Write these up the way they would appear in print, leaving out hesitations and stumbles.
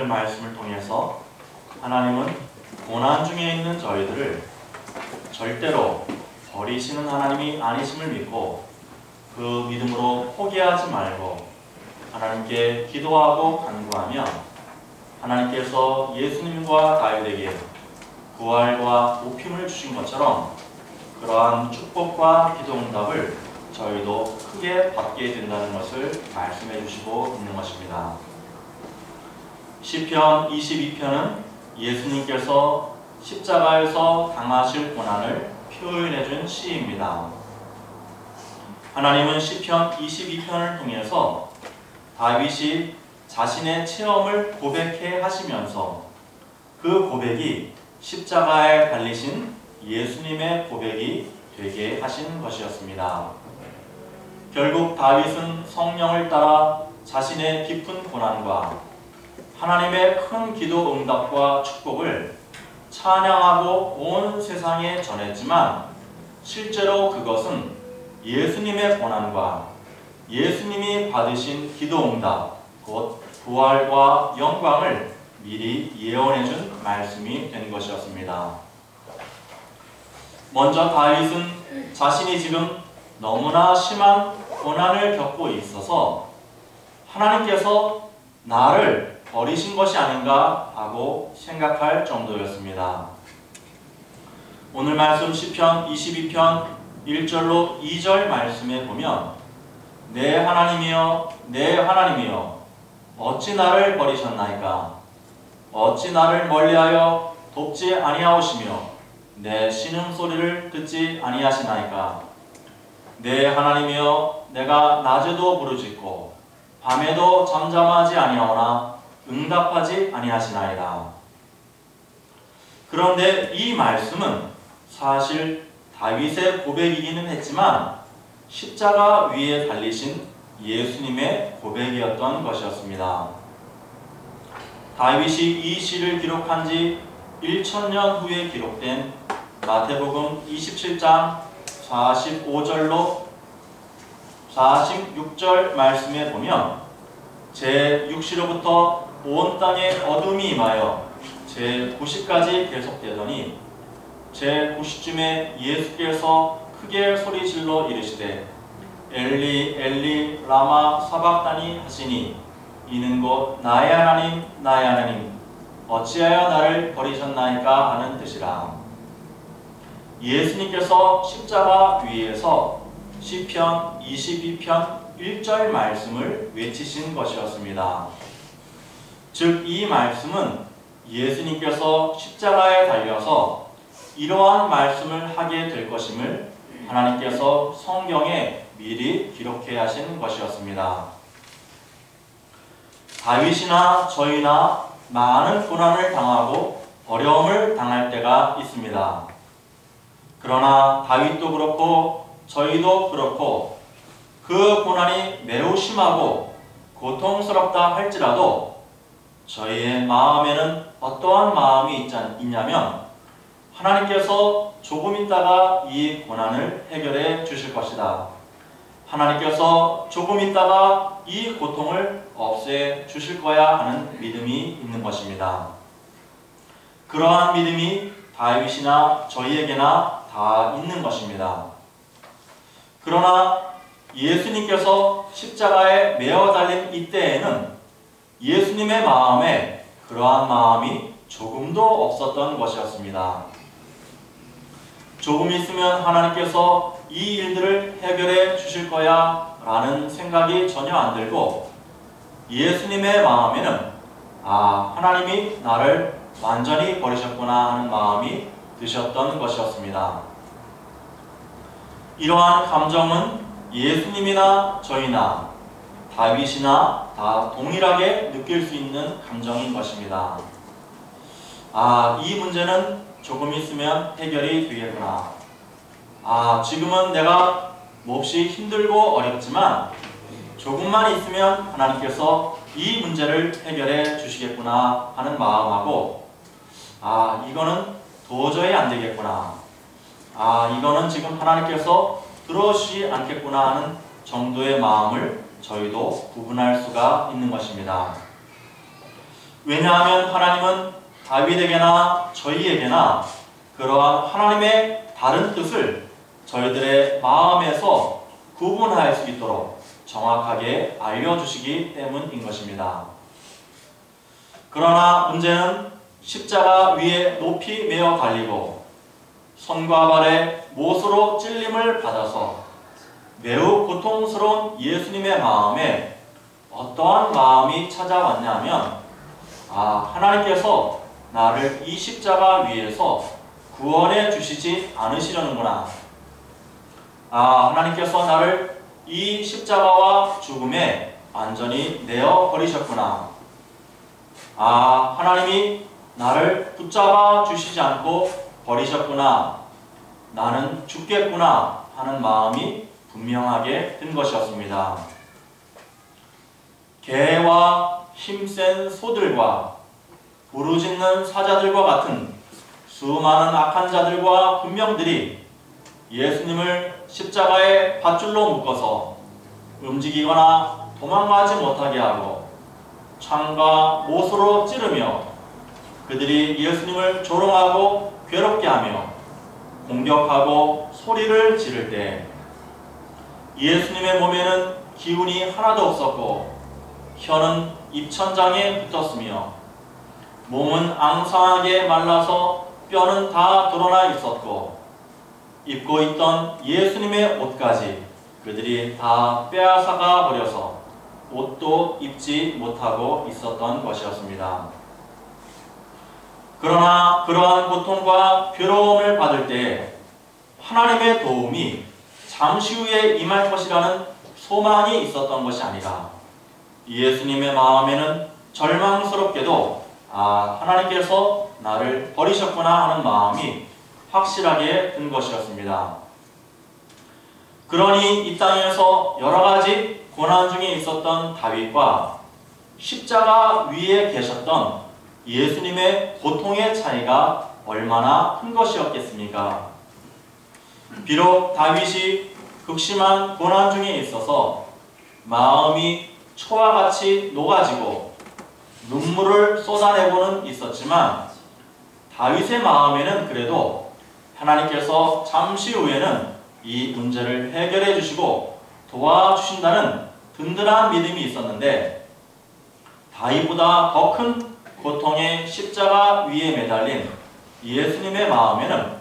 오늘 말씀을 통해서 하나님은 고난 중에 있는 저희들을 절대로 버리시는 하나님이 아니심을 믿고 그 믿음으로 포기하지 말고 하나님께 기도하고 간구하며 하나님께서 예수님과 다윗에게 부활과 높임을 주신 것처럼 그러한 축복과 기도 응답을 저희도 크게 받게 된다는 것을 말씀해 주시고 있는 것입니다. 시편 22편은 예수님께서 십자가에서 당하실 고난을 표현해 준 시입니다. 하나님은 시편 22편을 통해서 다윗이 자신의 체험을 고백해 하시면서 그 고백이 십자가에 달리신 예수님의 고백이 되게 하신 것이었습니다. 결국 다윗은 성령을 따라 자신의 깊은 고난과 하나님의 큰 기도 응답과 축복을 찬양하고 온 세상에 전했지만 실제로 그것은 예수님의 고난과 예수님이 받으신 기도 응답, 곧 부활과 영광을 미리 예언해준 말씀이 된 것이었습니다. 먼저 다윗은 자신이 지금 너무나 심한 고난을 겪고 있어서 하나님께서 나를 버리신 것이 아닌가 하고 생각할 정도였습니다. 오늘 말씀 시편 22편 1절로 2절 말씀에 보면 내 하나님이여 내 하나님이여 어찌 나를 버리셨나이까 어찌 나를 멀리하여 돕지 아니하오시며 내 신음소리를 듣지 아니하시나이까 내 하나님이여 내가 낮에도 부르짖고 밤에도 잠잠하지 아니하오나 응답하지 아니하시나이다. 그런데 이 말씀은 사실 다윗의 고백이기는 했지만 십자가 위에 달리신 예수님의 고백이었던 것이었습니다. 다윗이 이 시를 기록한 지 1000년 후에 기록된 마태복음 27장 45절로 46절 말씀에 보면 제6시로부터 온 땅에 어둠이 임하여 제9시까지 계속되더니 제9시쯤에 예수께서 크게 소리질러 이르시되 엘리 엘리 라마 사박다니 하시니 이는 곧 나의 하나님 나의 하나님 어찌하여 나를 버리셨나이까 하는 뜻이라. 예수님께서 십자가 위에서 시편 22편 1절 말씀을 외치신 것이었습니다. 즉 이 말씀은 예수님께서 십자가에 달려서 이러한 말씀을 하게 될 것임을 하나님께서 성경에 미리 기록해 하신 것이었습니다. 다윗이나 저희나 많은 고난을 당하고 어려움을 당할 때가 있습니다. 그러나 다윗도 그렇고 저희도 그렇고 그 고난이 매우 심하고 고통스럽다 할지라도 저희의 마음에는 어떠한 마음이 있냐면 하나님께서 조금 있다가 이 고난을 해결해 주실 것이다. 하나님께서 조금 있다가 이 고통을 없애 주실 거야 하는 믿음이 있는 것입니다. 그러한 믿음이 다윗이나 저희에게나 다 있는 것입니다. 그러나 예수님께서 십자가에 매어 달린 이때에는 예수님의 마음에 그러한 마음이 조금도 없었던 것이었습니다. 조금 있으면 하나님께서 이 일들을 해결해 주실 거야 라는 생각이 전혀 안 들고 예수님의 마음에는 하나님이 나를 완전히 버리셨구나 하는 마음이 드셨던 것이었습니다. 이러한 감정은 예수님이나 저희나 다윗이나 다 동일하게 느낄 수 있는 감정인 것입니다. 이 문제는 조금 있으면 해결이 되겠구나. 지금은 내가 몹시 힘들고 어렵지만 조금만 있으면 하나님께서 이 문제를 해결해 주시겠구나 하는 마음하고 이거는 도저히 안 되겠구나. 이거는 지금 하나님께서 들어주시지 않겠구나 하는 정도의 마음을 저희도 구분할 수가 있는 것입니다. 왜냐하면 하나님은 다윗에게나 저희에게나 그러한 하나님의 다른 뜻을 저희들의 마음에서 구분할 수 있도록 정확하게 알려주시기 때문인 것입니다. 그러나 문제는 십자가 위에 높이 메어 달리고 손과 발에 못으로 찔림을 받아서 매우 고통스러운 예수님의 마음에 어떠한 마음이 찾아왔냐면 하나님께서 나를 이 십자가 위에서 구원해 주시지 않으시려는구나. 하나님께서 나를 이 십자가와 죽음에 완전히 내어 버리셨구나. 하나님이 나를 붙잡아 주시지 않고 버리셨구나. 나는 죽겠구나 하는 마음이 분명하게 든 것이었습니다. 개와 힘센 소들과 부르짖는 사자들과 같은 수많은 악한 자들과 군병들이 예수님을 십자가에 밧줄로 묶어서 움직이거나 도망가지 못하게 하고 창과 못으로 찌르며 그들이 예수님을 조롱하고 괴롭게 하며 공격하고 소리를 지를 때 예수님의 몸에는 기운이 하나도 없었고 혀는 입천장에 붙었으며 몸은 앙상하게 말라서 뼈는 다 드러나 있었고 입고 있던 예수님의 옷까지 그들이 다 빼앗아가 버려서 옷도 입지 못하고 있었던 것이었습니다. 그러나 그러한 고통과 괴로움을 받을 때 하나님의 도움이 잠시 후에 임할 것이라는 소망이 있었던 것이 아니라 예수님의 마음에는 절망스럽게도 하나님께서 나를 버리셨구나 하는 마음이 확실하게 든 것이었습니다. 그러니 이 땅에서 여러 가지 고난 중에 있었던 다윗과 십자가 위에 계셨던 예수님의 고통의 차이가 얼마나 큰 것이었겠습니까? 비록 다윗이 극심한 고난 중에 있어서 마음이 초와 같이 녹아지고 눈물을 쏟아내고는 있었지만 다윗의 마음에는 그래도 하나님께서 잠시 후에는 이 문제를 해결해 주시고 도와주신다는 든든한 믿음이 있었는데 다윗보다 더 큰 고통의 십자가 위에 매달린 예수님의 마음에는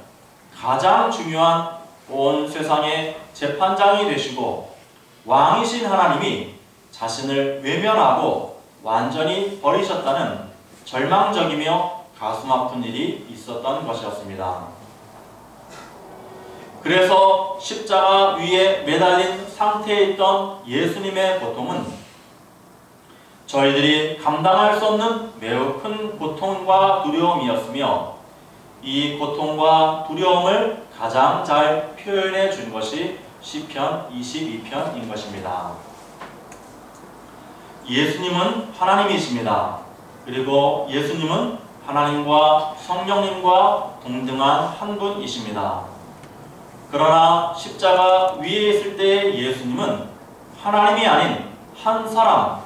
가장 중요한 온 세상의 재판장이 되시고 왕이신 하나님이 자신을 외면하고 완전히 버리셨다는 절망적이며 가슴 아픈 일이 있었던 것이었습니다. 그래서 십자가 위에 매달린 상태에 있던 예수님의 고통은 저희들이 감당할 수 없는 매우 큰 고통과 두려움이었으며 이 고통과 두려움을 가장 잘 표현해 준 것이 시편 22편인 것입니다. 예수님은 하나님이십니다. 그리고 예수님은 하나님과 성령님과 동등한 한 분이십니다. 그러나 십자가 위에 있을 때의 예수님은 하나님이 아닌 한 사람,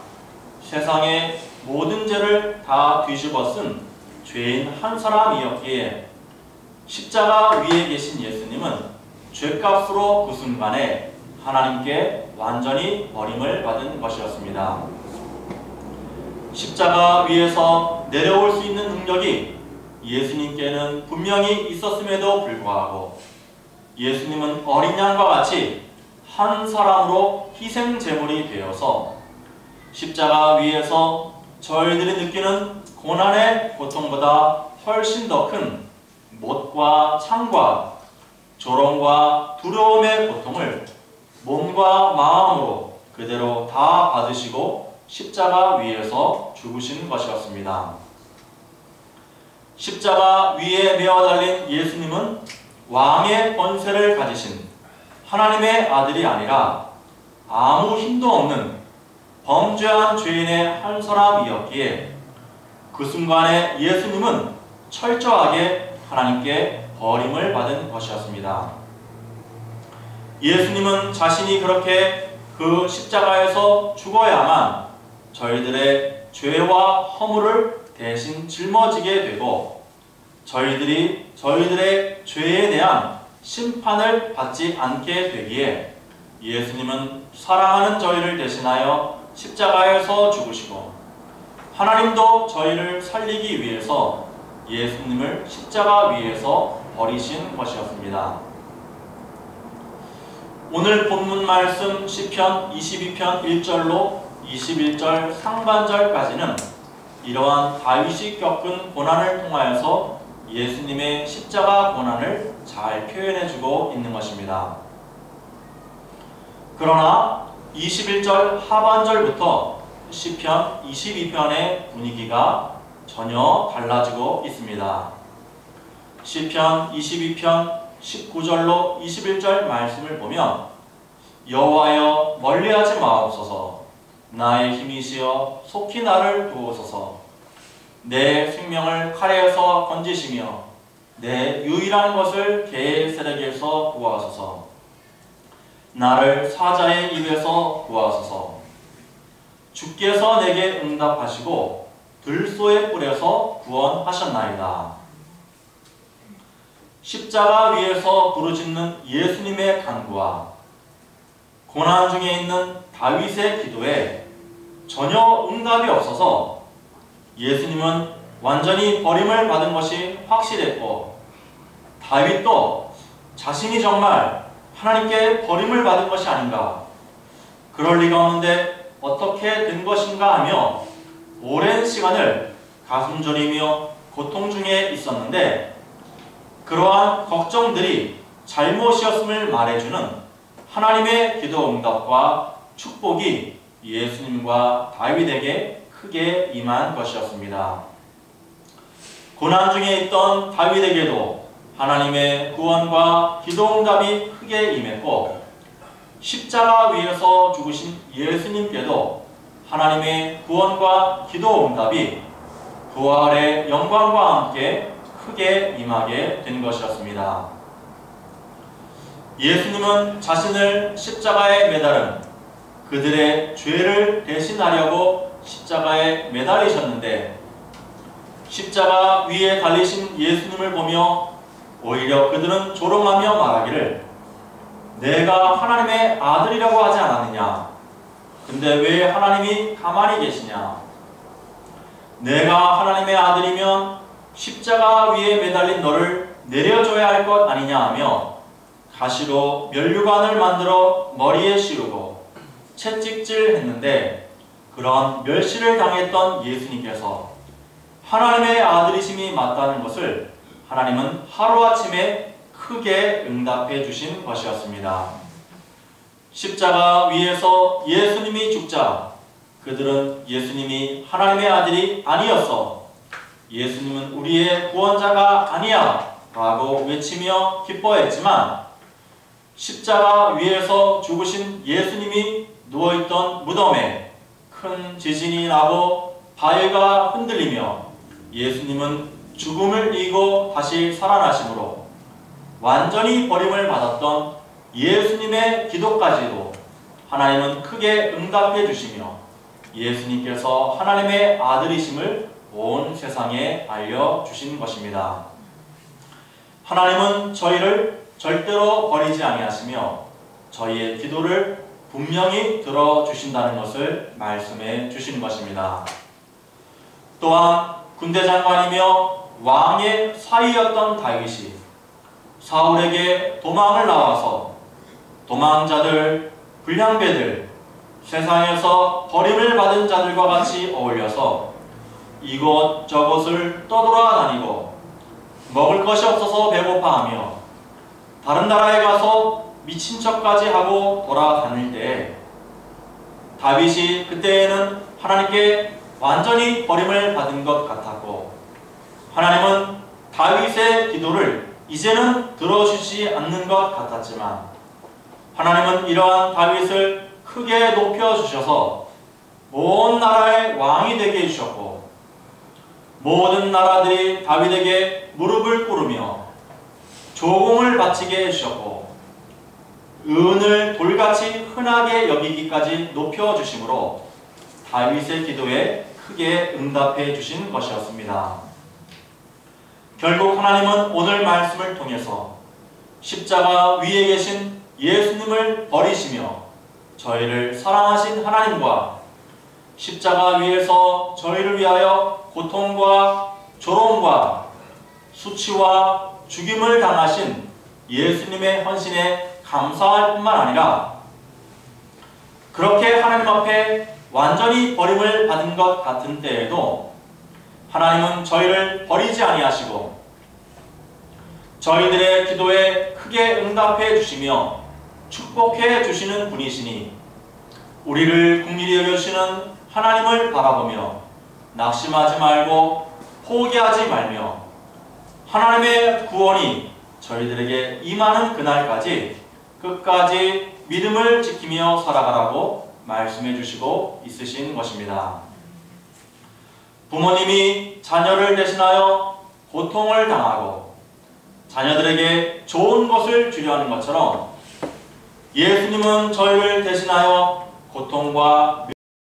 세상의 모든 죄를 다 뒤집어 쓴 죄인 한 사람이었기에 십자가 위에 계신 예수님은 죄값으로 그 순간에 하나님께 완전히 버림을 받은 것이었습니다. 십자가 위에서 내려올 수 있는 능력이 예수님께는 분명히 있었음에도 불구하고 예수님은 어린 양과 같이 한 사람으로 희생 제물이 되어서 십자가 위에서 저희들이 느끼는 고난의 고통보다 훨씬 더 큰 못과 창과 조롱과 두려움의 고통을 몸과 마음으로 그대로 다 받으시고 십자가 위에서 죽으신 것이었습니다. 십자가 위에 메어 달린 예수님은 왕의 권세를 가지신 하나님의 아들이 아니라 아무 힘도 없는 범죄한 죄인의 한 사람이었기에 그 순간에 예수님은 철저하게 하나님께 버림을 받은 것이었습니다. 예수님은 자신이 그렇게 그 십자가에서 죽어야만 저희들의 죄와 허물을 대신 짊어지게 되고 저희들이 저희들의 죄에 대한 심판을 받지 않게 되기에 예수님은 사랑하는 저희를 대신하여 십자가에서 죽으시고 하나님도 저희를 살리기 위해서 예수님을 십자가 위에서 버리신 것이었습니다. 오늘 본문 말씀 시편 22편 1절로 21절 상반절까지는 이러한 다윗이 겪은 고난을 통하여서 예수님의 십자가 고난을 잘 표현해주고 있는 것입니다. 그러나 21절 하반절부터 시편 22편의 분위기가 전혀 달라지고 있습니다. 시편 22편 19절로 21절 말씀을 보면 여호와여 멀리하지 마옵소서 나의 힘이시여 속히 나를 도우소서 내 생명을 칼에서 건지시며 내 유일한 것을 개의 세력에서 구하소서 나를 사자의 입에서 구하소서 주께서 내게 응답하시고 들소의 뿔에서 구원하셨나이다. 십자가 위에서 부르짖는 예수님의 간구와 고난 중에 있는 다윗의 기도에 전혀 응답이 없어서 예수님은 완전히 버림을 받은 것이 확실했고 다윗도 자신이 정말 하나님께 버림을 받은 것이 아닌가, 그럴 리가 없는데 어떻게 된 것인가 하며 오랜 시간을 가슴 저리며 고통 중에 있었는데 그러한 걱정들이 잘못이었음을 말해주는 하나님의 기도 응답과 축복이 예수님과 다윗에게 크게 임한 것이었습니다. 고난 중에 있던 다윗에게도 하나님의 구원과 기도 응답이 크게 임했고 십자가 위에서 죽으신 예수님께도 하나님의 구원과 기도 응답이 부활의 영광과 함께 크게 임하게 된 것이었습니다. 예수님은 자신을 십자가에 매달은 그들의 죄를 대신하려고 십자가에 매달리셨는데 십자가 위에 달리신 예수님을 보며 오히려 그들은 조롱하며 말하기를 내가 하나님의 아들이라고 하지 않았느냐? 근데 왜 하나님이 가만히 계시냐? 내가 하나님의 아들이면 십자가 위에 매달린 너를 내려줘야 할 것 아니냐 하며 가시로 면류관을 만들어 머리에 씌우고 채찍질 했는데 그런 멸시를 당했던 예수님께서 하나님의 아들이심이 맞다는 것을 하나님은 하루아침에 크게 응답해 주신 것이었습니다. 십자가 위에서 예수님이 죽자 그들은 예수님이 하나님의 아들이 아니었어, 예수님은 우리의 구원자가 아니야 라고 외치며 기뻐했지만 십자가 위에서 죽으신 예수님이 누워있던 무덤에 큰 지진이 나고 바위가 흔들리며 예수님은 죽음을 이기고 다시 살아나심으로 완전히 버림을 받았던 예수님의 기도까지도 하나님은 크게 응답해 주시며 예수님께서 하나님의 아들이심을 온 세상에 알려주신 것입니다. 하나님은 저희를 절대로 버리지 아니하시며 저희의 기도를 분명히 들어주신다는 것을 말씀해 주시는 것입니다. 또한 군대장관이며 왕의 사위였던 다윗이 사울에게 도망을 나와서 도망자들, 불량배들, 세상에서 버림을 받은 자들과 같이 어울려서 이곳저곳을 떠돌아다니고 먹을 것이 없어서 배고파하며 다른 나라에 가서 미친 척까지 하고 돌아다닐 때 다윗이 그때에는 하나님께 완전히 버림을 받은 것 같았고 하나님은 다윗의 기도를 이제는 들어주지 않는 것 같았지만 하나님은 이러한 다윗을 크게 높여주셔서 온 나라의 왕이 되게 해주셨고 모든 나라들이 다윗에게 무릎을 꿇으며 조공을 바치게 해주셨고 은을 돌같이 흔하게 여기기까지 높여주심으로 다윗의 기도에 크게 응답해 주신 것이었습니다. 결국 하나님은 오늘 말씀을 통해서 십자가 위에 계신 예수님을 버리시며 저희를 사랑하신 하나님과 십자가 위에서 저희를 위하여 고통과 조롱과 수치와 죽임을 당하신 예수님의 헌신에 감사할 뿐만 아니라 그렇게 하나님 앞에 완전히 버림을 받은 것 같은 때에도 하나님은 저희를 버리지 아니하시고 저희들의 기도에 크게 응답해 주시며 축복해 주시는 분이시니 우리를 긍휼히 여겨주시는 하나님을 바라보며 낙심하지 말고 포기하지 말며 하나님의 구원이 저희들에게 임하는 그날까지 끝까지 믿음을 지키며 살아가라고 말씀해 주시고 있으신 것입니다. 부모님이 자녀를 대신하여 고통을 당하고 자녀들에게 좋은 것을 주려 하는 것처럼 예수님은 저희를 대신하여 고통과